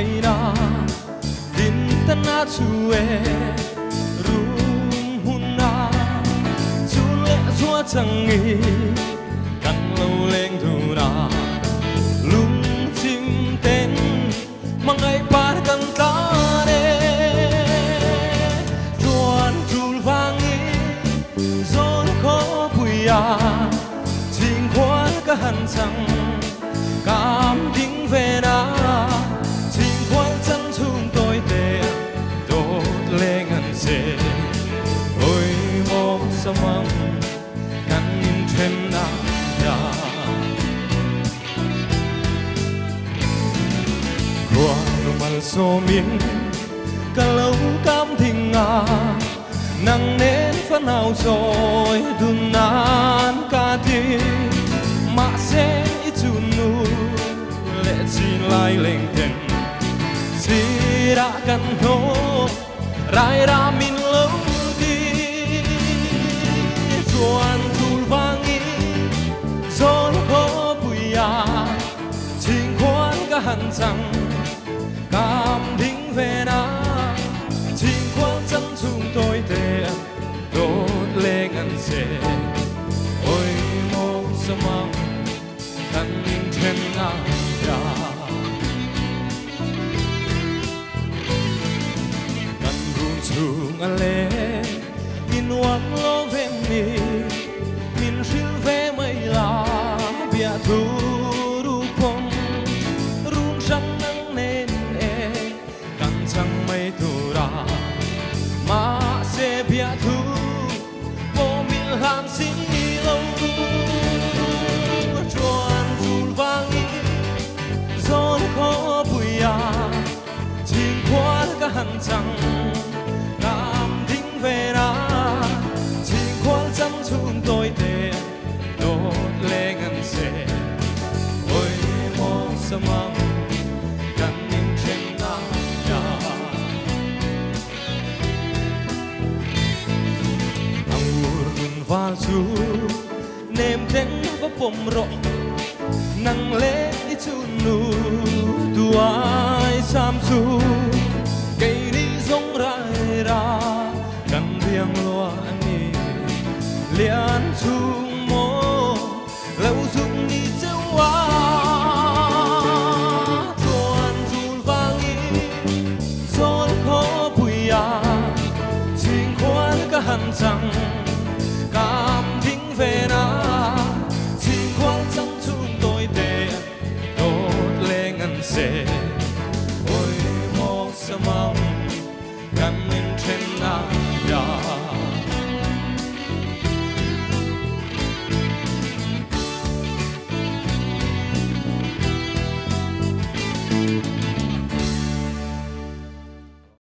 na din tana chue rum huna chule chua changi kan lâu lên thu na lung chim tên mangai par kan ta ne chuan chul vangi zon ko puya ching khoan ka han chang cảm tính về na ching khoan chân chung tôi tê đốt lên ngân xe ôi một sao mong ngăn nhìn trên na ya qua mal so miên cả lâu cảm thình à nắng nến phấn hào rồi đun nán cả đi mà sẽ chun nu lệ chi lai lên tên si đã căn hô rai ra min lâu đi chuan chul vangi zon ko puya ching khoan ka han chang cảm thính về na ching khoan chân chung tôi tê đốt lên ngân xe ôi một sao mong kan trên na ya kan run chung ale min wang lo ve mi min sil ve mai la bia thu ru pom run sang nang nen e kan chang mai tu ra ma se bia thu po min han sin lo zon ko puya ching khoan ka han chang cảm thính về na ching khoan chân chung tôi tê đốt lên ngân xe ôi một sao mong kan nhìn trên na ya angurun valsu nem ten va pom ro